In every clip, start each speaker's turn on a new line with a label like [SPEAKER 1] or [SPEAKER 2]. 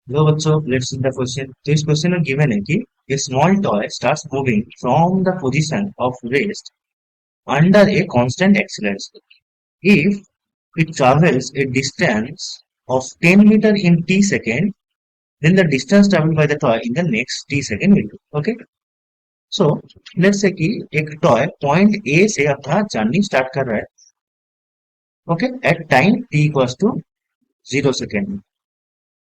[SPEAKER 1] लो बच्चों, let's see the question. तो इस क्वेश्चन में गिवन है कि a small toy starts moving from the position of rest under a constant acceleration. If it travels a distance of 10 meter in t second, then the distance traveled by the toy in the next t second will be. Okay. So let's say कि एक toy point A से अपना journey start कर रहा है। Okay, at time t equals to 0 second.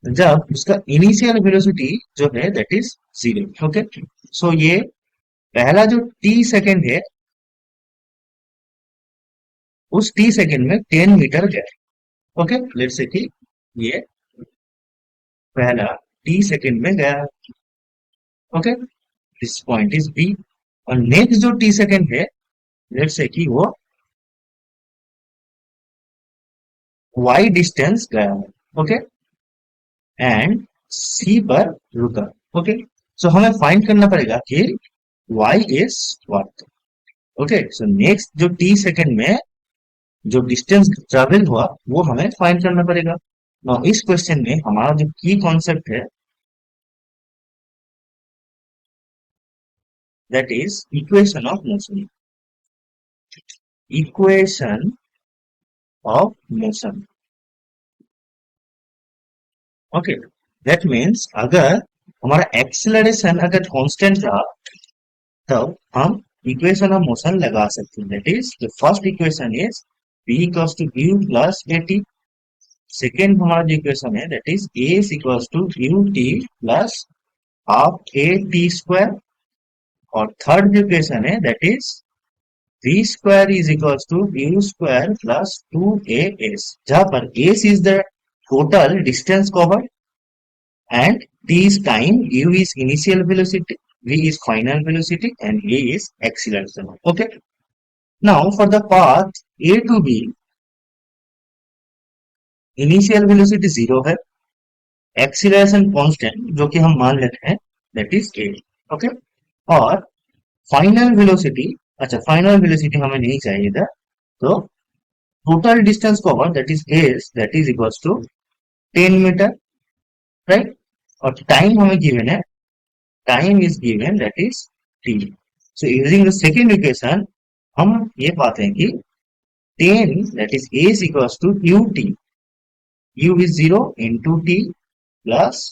[SPEAKER 1] जब उसका initial velocity जो है दैट इज 0। ओके, सो ये पहला जो टी सेकेंड है, उस टी सेकेंड में 10 मीटर गया। ओके, लेट्स से कि ये पहला टी सेकेंड में गया। Okay, this point is B. और नेक्स्ट जो टी सेकेंड है, लेट्स से कि वो वाई डिस्टेंस गया है। ओके, एंड सी पर रुका। ओके, सो हमें फाइंड करना पड़ेगा कि y is what. Okay, so next जो टी सेकेंड में जो डिस्टेंस ट्रेवल हुआ वो हमें फाइंड करना पड़ेगा। Now, इस क्वेश्चन में हमारा जो की कॉन्सेप्ट है that is equation of motion. Equation of motion. Okay, that means अगर हमारा एक्सेलरेशन अगर कांस्टेंट रहा तब हम इक्वेशन ऑफ मोशन लगा सकते हैं। That is the first equation is v equals to u plus at। Second हमारा जो इक्वेशन है that is a is equals to ut plus half a t square. और थर्ड जो इक्वेशन है that is v square is equals to u square plus 2as, जहां पर s is the total distance covered and t is time, u is initial velocity, v is final velocity, and a is acceleration. Okay, now for the path a to b, initial velocity 0 है, acceleration constant जो कि हम मान लेते हैं that is a. Okay, और final velocity, अच्छा final velocity हमें नहीं चाहिए था, तो total distance cover that is S that is equals to 10 meter, right. और टाइम हमें गिवन है, time is given that is t. So using the second equation हम ये पाते हैं कि 10 that is a is equals to u t. U is 0 into t plus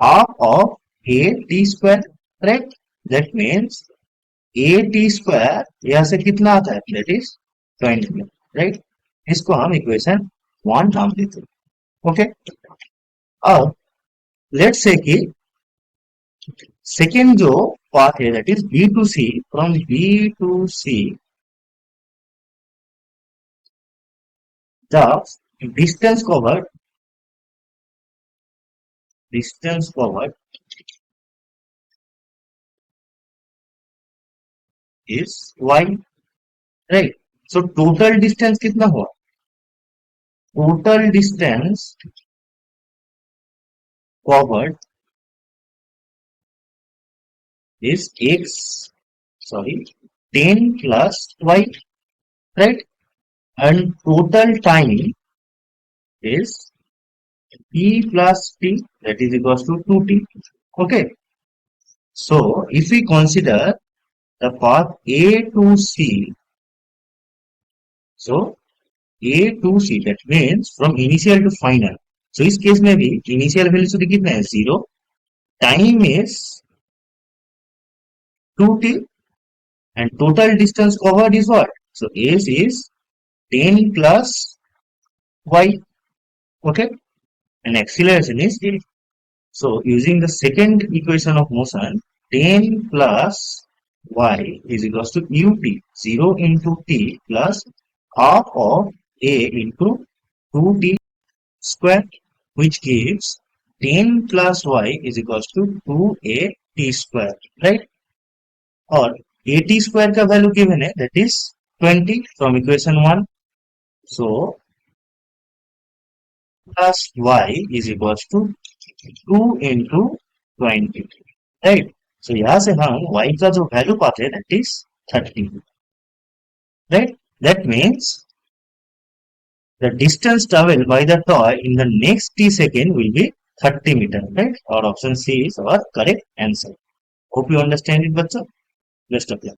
[SPEAKER 1] half of a t square, right. That means A t square यहां से कितना आता है दैट इज 20, राइट। इसको हम इक्वेशन 1 नाम देते हैं। ओके, अब लेट्स से कि सेकेंड जो पाथ है that is B to C, from B to C the distance covered is y, right. So total distance कितना हुआ, total distance covered is x, sorry, 10 plus y, right? And total time is t plus t, that is equals to 2t. Okay, so if we consider the path a to c, so a to c that means from initial to final. So इस case में भी initial velocity कितना है 0, time is 2t, and total distance covered is what? So s is 10 plus y. Okay, and acceleration is 0. So using the second equation of motion, 10 plus y is equals to ut, 0 into t plus half of a into 2t square, which gives 10 plus y is equals to 2a t square, right? और a t square का value given है that is 20 from equation 1. So plus y is equals to 2 into 20, right. So यहां से हम y का जो value पाते हैं that is 30, right. That means the distance travel by the toy in the next t second will be 30 metre, right? और option C is और correct answer. Hope you understand it बच्चों। Best of luck.